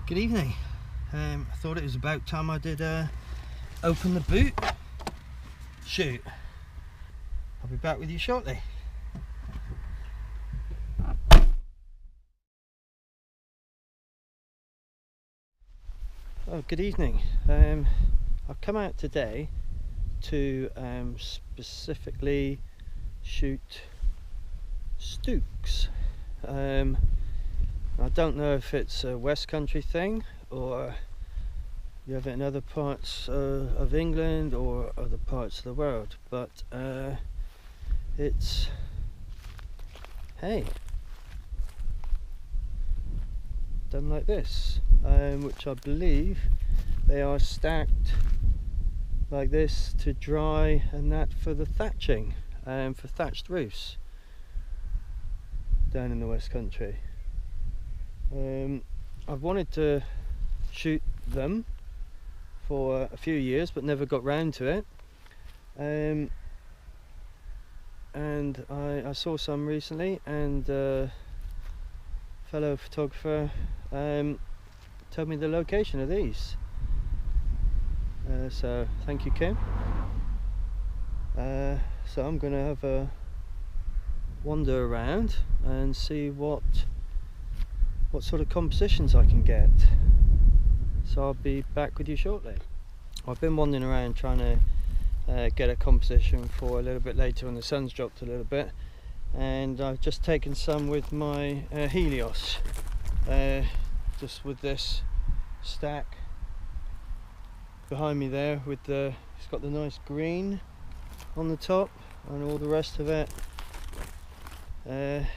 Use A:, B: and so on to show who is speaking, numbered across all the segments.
A: Good evening. I thought it was about time I did open the boot shoot. I'll be back with you shortly. Oh, good evening. I've come out today to specifically shoot Stooks. I don't know if it's a West Country thing or you have it in other parts of England or other parts of the world, but it's, hey, done like this, which I believe they are stacked like this to dry, and that for the thatching, for thatched roofs down in the West Country. I've wanted to shoot them for a few years but never got round to it, and I saw some recently, and a fellow photographer told me the location of these, so thank you, Kim. So I'm gonna have a wander around and see what sort of compositions I can get. So I'll be back with you shortly. I've been wandering around trying to get a composition for a little bit later when the sun's dropped a little bit, and I've just taken some with my Helios, just with this stack behind me there with it's got the nice green on the top and all the rest of it the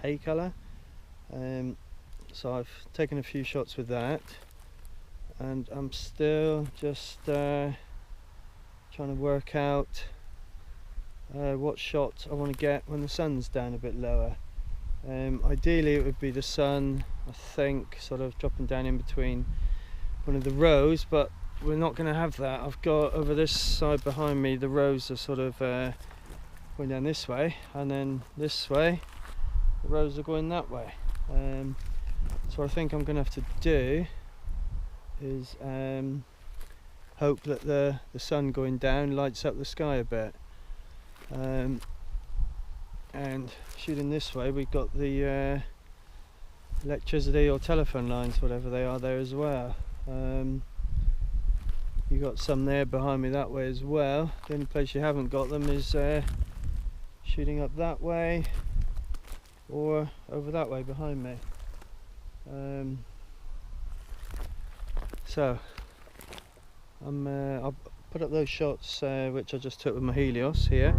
A: hay colour. So I've taken a few shots with that, and I'm still just trying to work out what shot I want to get when the sun's down a bit lower. Ideally it would be the sun, I think, sort of dropping down in between one of the rows, but we're not going to have that. I've got over this side behind me, the rows are sort of going down this way, and then this way the rows are going that way. So what I think I'm going to have to do is hope that the sun going down lights up the sky a bit, and shooting this way we've got the electricity or telephone lines, whatever they are, there as well. You got some there behind me that way as well. The only place you haven't got them is shooting up that way or over that way behind me. So I'll put up those shots which I just took with my Helios here.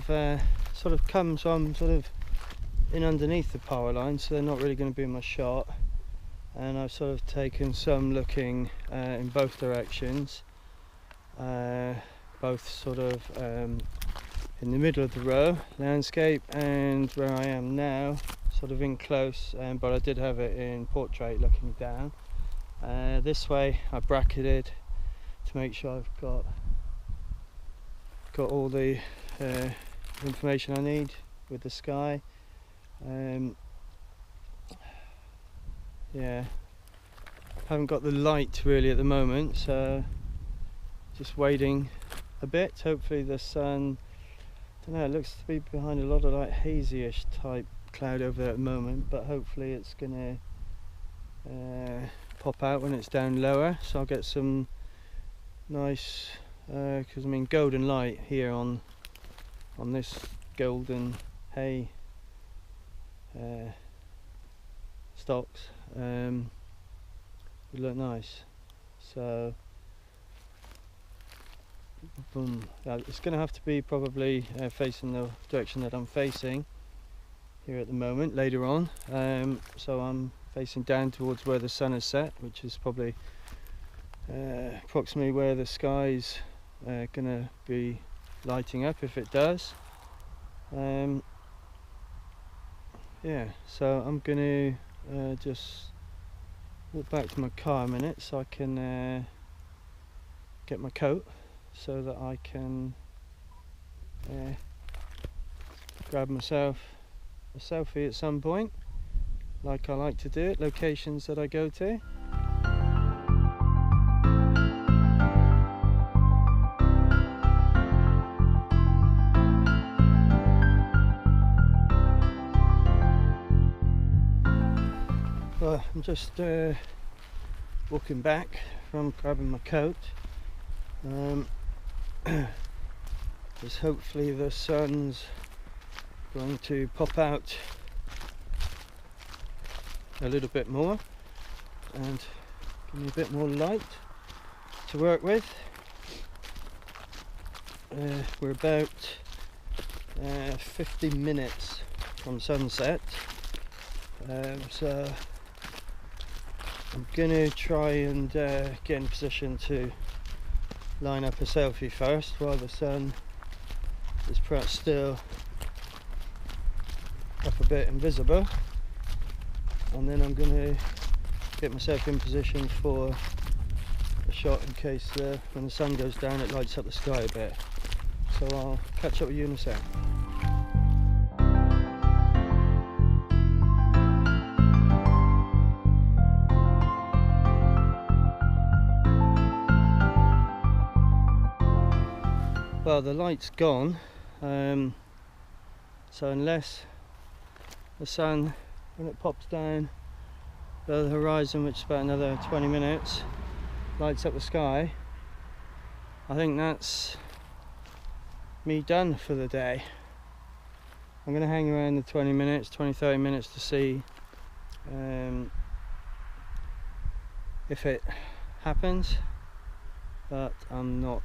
A: I've sort of come, so I'm sort of in underneath the power line, so they're not really going to be in my shot, and I've sort of taken some looking in both directions, both sort of in the middle of the row landscape and where I am now sort of in close, but I did have it in portrait looking down. This way I bracketed to make sure I've got all the information I need with the sky. Yeah, haven't got the light really at the moment, so just waiting a bit. Hopefully the sun, I don't know, it looks to be behind a lot of like hazy-ish type cloud over there at the moment, but hopefully it's gonna pop out when it's down lower, so I'll get some nice because I mean golden light here on this golden hay stocks would look nice. So boom, it's going to have to be probably facing the direction that I'm facing, here at the moment, later on. So I'm facing down towards where the sun is set, which is probably approximately where the sky's gonna be lighting up if it does. Yeah, so I'm gonna just walk back to my car a minute so I can get my coat so that I can grab myself a selfie at some point, like I like to do at locations that I go to. Well, I'm just walking back from grabbing my coat, because hopefully the sun's going to pop out a little bit more and give me a bit more light to work with. We're about 50 minutes from sunset, so I'm gonna try and get in position to line up a selfie first while the sun is perhaps still up a bit and visible, and then I'm gonna get myself in position for a shot in case when the sun goes down it lights up the sky a bit. So I'll catch up with you in a sec. Well, the light's gone, so unless the sun, when it pops down below the horizon, which is about another 20 minutes, lights up the sky, I think that's me done for the day. I'm going to hang around the 20 30 minutes to see if it happens, but I'm not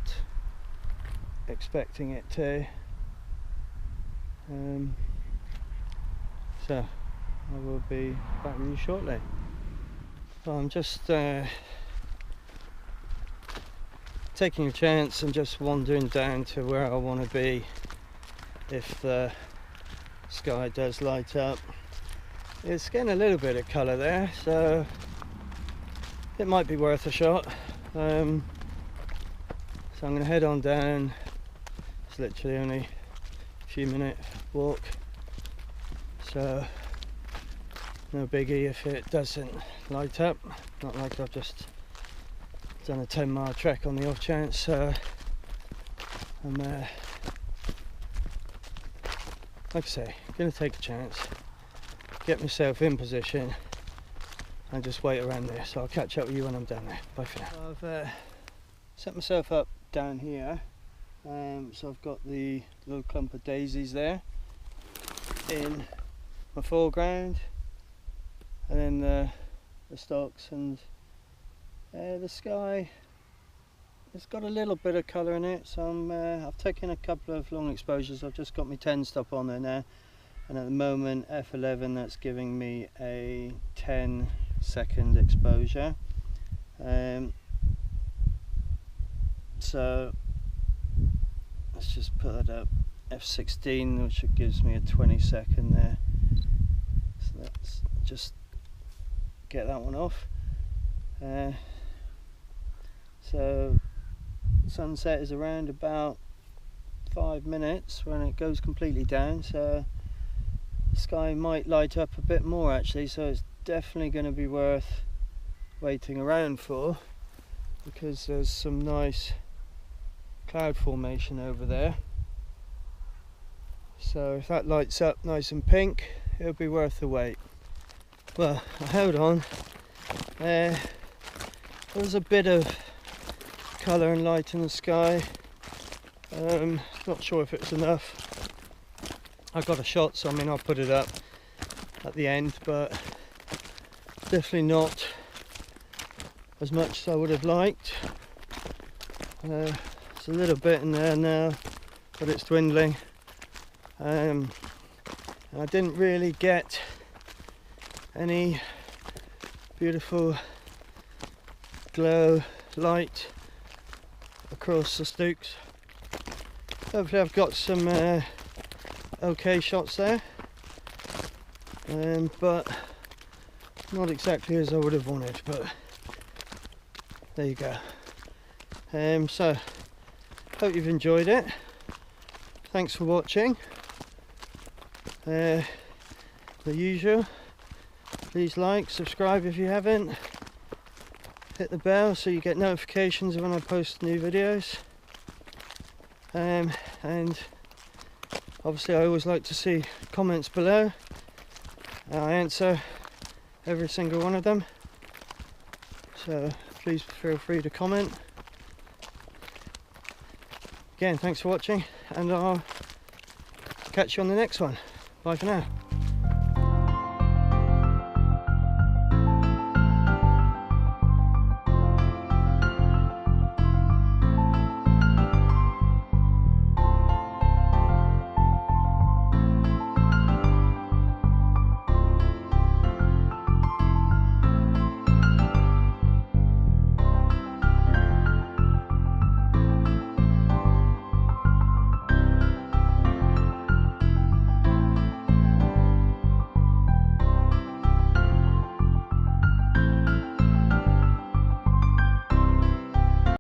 A: expecting it to. So I will be back with you shortly. Well, I'm just taking a chance and just wandering down to where I want to be if the sky does light up. It's getting a little bit of colour there, so it might be worth a shot. So I'm going to head on down. It's literally only a few minute walk, so no biggie if it doesn't light up. Not like I've just done a 10-mile trek on the off chance, so I'm like I say, gonna take a chance, get myself in position and just wait around there. So I'll catch up with you when I'm down there. Bye for now. I've set myself up down here, so I've got the little clump of daisies there in my foreground, and then the stalks, and the sky, it's got a little bit of colour in it, so I've taken a couple of long exposures. I've just got my 10 stop on there now, and at the moment f11, that's giving me a 10-second exposure. So let's just put that up, f16, which gives me a 20-second there. So let's just get that one off. So sunset is around about 5 minutes when it goes completely down, so the sky might light up a bit more actually, so it's definitely going to be worth waiting around for, because there's some nice cloud formation over there. So if that lights up nice and pink, it'll be worth the wait. Well, I held on. There was a bit of colour and light in the sky. Not sure if it's enough. I got a shot, so I mean I'll put it up at the end, but definitely not as much as I would have liked. It's a little bit in there now, but it's dwindling. I didn't really get any beautiful glow light across the Stooks. Hopefully I've got some okay shots there, but not exactly as I would have wanted, but there you go. So hope you've enjoyed it. Thanks for watching. The usual, please like, subscribe if you haven't, hit the bell so you get notifications when I post new videos, and obviously I always like to see comments below. I answer every single one of them, so please feel free to comment. Again, thanks for watching, and I'll catch you on the next one. Bye for now.